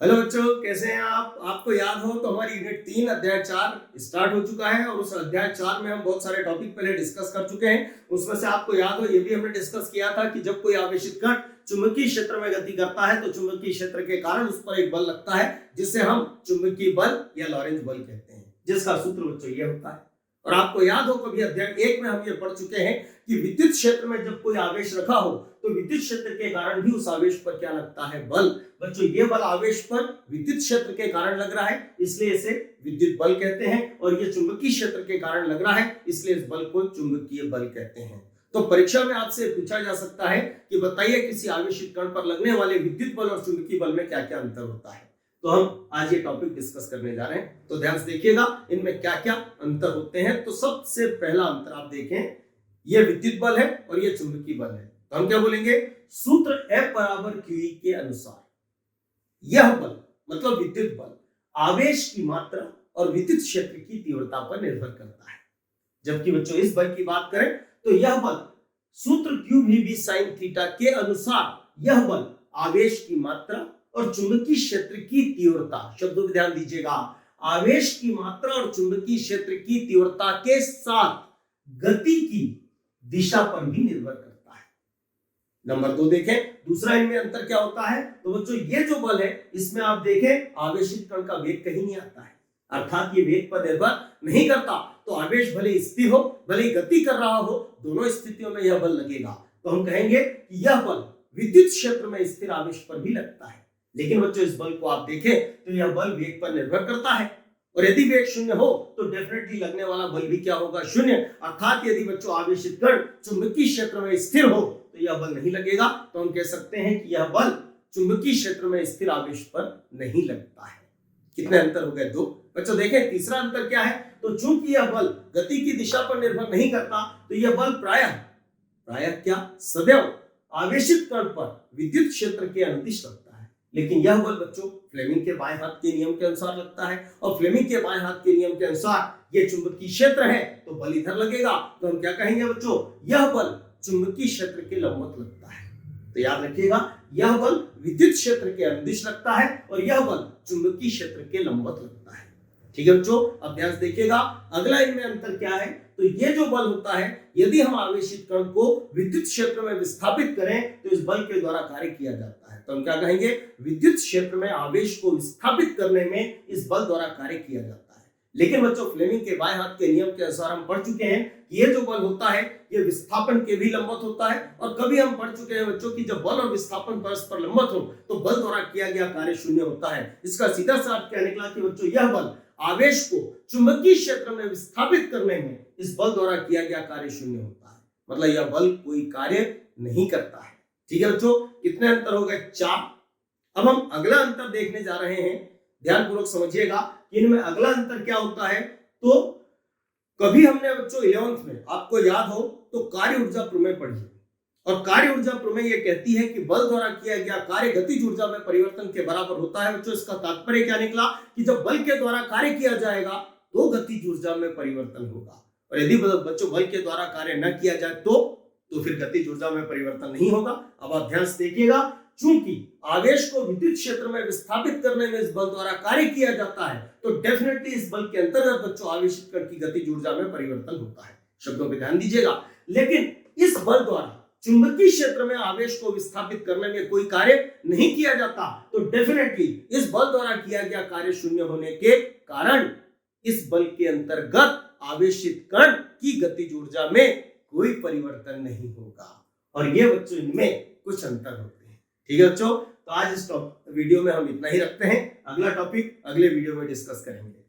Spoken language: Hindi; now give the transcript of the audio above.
हेलो बच्चों, कैसे हैं आप? आपको याद हो तो हमारी यूनिट 3 अध्याय 4 स्टार्ट हो चुका है और उस अध्याय 4 में हम बहुत सारे टॉपिक पहले डिस्कस कर चुके हैं। उसमें से आपको याद हो ये भी हमने डिस्कस किया था कि जब कोई आवेशित कण चुंबकीय क्षेत्र में गति करता है तो चुंबकीय क्षेत्र के कारण उस पर एक बल लगता है जिसे हम चुंबकीय बल या लॉरेंज बल कहते हैं, जिसका सूत्र बच्चों ये होता है। और आपको याद हो कभी अध्याय 1 में हम ये पढ़ चुके हैं कि विद्युत क्षेत्र में जब कोई आवेश रखा हो तो विद्युत क्षेत्र के कारण भी उस आवेश पर क्या लगता है? बल। बच्चों ये बल आवेश पर विद्युत क्षेत्र के कारण लग रहा है, इसलिए इसे विद्युत बल कहते हैं। और ये चुंबकीय क्षेत्र के कारण लग रहा है, इसलिए इस बल को चुंबकीय बल कहते हैं। तो परीक्षा में आपसे पूछा जा सकता है कि बताइए किसी आवेशित कण पर लगने वाले विद्युत बल और चुंबकीय बल में क्या क्या अंतर होता है। तो हम आज ये टॉपिक डिस्कस करने जा रहे हैं, तो ध्यान से देखिएगा इनमें क्या क्या अंतर होते हैं। तो सबसे पहला अंतर आप देखें, ये विद्युत बल है और ये चुंबकीय बल है। तो हम क्या बोलेंगे? सूत्र F बराबर QE के अनुसार यह बल मतलब विद्युत बल आवेश की मात्रा और विद्युत क्षेत्र की तीव्रता पर निर्भर करता है। जबकि बच्चों इस बल की बात करें तो यह बल सूत्र QVB sin थीटा के अनुसार यह बल आवेश की मात्रा और चुंबकीय क्षेत्र की तीव्रता, शब्दों पर ध्यान दीजिएगा, आवेश की मात्रा और चुंबकीय क्षेत्र की तीव्रता के साथ गति की दिशा पर भी निर्भर करता है। नंबर 2 देखें, दूसरा इनमें अंतर क्या होता है। तो बच्चों ये जो बल है इसमें आप देखें आवेशित कण का वेग कहीं नहीं आता है, अर्थात ये वेग पर निर्भर नहीं करता। तो आवेश भले स्थिर हो भले गति कर रहा हो, दोनों स्थितियों में यह बल लगेगा। तो हम कहेंगे कि यह बल विद्युत क्षेत्र में स्थिर आवेश पर भी लगता है। लेकिन बच्चों इस बल को आप देखें तो यह बल वेग पर निर्भर करता है, और यदि वेग शून्य हो तो डेफिनेटली लगने वाला बल भी क्या होगा? शून्य। अर्थात यदि बच्चों आवेशित कण चुंबकीय क्षेत्र में स्थिर हो तो यह बल नहीं लगेगा। तो हम कह सकते हैं कि यह बल चुंबकीय क्षेत्र में स्थिर आवेश पर नहीं लगता है। कितने अंतर हो गए? 2। बच्चों देखें तीसरा अंतर क्या है। तो चूंकि यह बल गति की दिशा पर निर्भर नहीं करता तो यह बल प्रायः क्या सदैव आवेशित कण पर विद्युत क्षेत्र के अनुदिश लगता है। लेकिन यह बल बच्चों फ्लेमिंग के बाएं हाथ के नियम के अनुसार लगता है, और फ्लेमिंग के बाएं हाथ के नियम के अनुसार ये चुंबकीय क्षेत्र है तो बल इधर लगेगा। तो हम क्या कहेंगे बच्चों? यह बल चुंबकीय क्षेत्र के लंबवत लगता है। तो याद रखिएगा, यह बल विद्युत क्षेत्र के अनुदिश लगता है और यह बल चुंबकीय क्षेत्र के लंबवत लगता है। ठीक है बच्चों, अब ध्यान से देखिएगा अगला इनमें अंतर क्या है। तो ये जो बल होता है, यदि हम आवेशित कण को विद्युत क्षेत्र में विस्थापित करें तो इस बल के द्वारा कार्य किया जाता है। तो हम क्या कहेंगे? विद्युत क्षेत्र में आवेश को विस्थापित करने में इस बल द्वारा कार्य किया जाता है। लेकिन बच्चों फ्लेमिंग के बाएं हाथ के नियम के अनुसार हम पढ़ चुके हैं कि ये जो बल होता है ये विस्थापन के भी लंबवत होता है। और कभी हम पढ़ चुके हैं बच्चों की जब बल और विस्थापन परस्पर लंबवत हो तो बल द्वारा किया गया कार्य शून्य होता है। इसका सीधा सा अर्थ क्या निकला कि बच्चों यह बल आवेश को चुंबकीय क्षेत्र में विस्थापित करने में इस बल द्वारा किया गया कार्य शून्य होता है, मतलब यह बल कोई कार्य नहीं करता है। ठीक है बच्चों, कितने अंतर हो गए? 4। अब हम अगला अंतर देखने जा रहे हैं, ध्यानपूर्वक समझिएगा कि इनमें अगला अंतर क्या होता है। तो कभी हमने बच्चों 11th में आपको याद हो तो कार्य ऊर्जा प्रमेय पढ़ी, और कार्य ऊर्जा प्रमेय यह कहती है कि बल द्वारा किया गया कार्य गतिज ऊर्जा में परिवर्तन के बराबर होता है। बच्चों इसका तात्पर्य क्या निकला कि जब बल के द्वारा कार्य किया जाएगा तो गतिज ऊर्जा में परिवर्तन होगा, और यदि बच्चों बल के द्वारा कार्य न किया जाए तो फिर गतिज ऊर्जा में परिवर्तन नहीं होगा। अब आप ध्यान से देखिएगा, चूंकि आवेश को विद्युत क्षेत्र में विस्थापित करने में इस बल द्वारा कार्य किया जाता है तो डेफिनेटली इस बल के अंतर्गत बच्चों आवेशित कण की गतिज ऊर्जा में परिवर्तन होता है। शब्दों पर ध्यान दीजिएगा। लेकिन इस बल द्वारा चुंबकीय क्षेत्र में आवेश को विस्थापित करने में कोई कार्य नहीं किया जाता, तो डेफिनेटली इस बल द्वारा किया गया कार्य शून्य होने के कारण इस बल के अंतर्गत आवेशित कण की गतिज ऊर्जा में कोई परिवर्तन नहीं होगा। और ये बच्चों इनमें कुछ अंतर होते हैं। ठीक है बच्चों, तो आज इस वीडियो में हम इतना ही रखते हैं। अगला टॉपिक अगले वीडियो में डिस्कस करेंगे।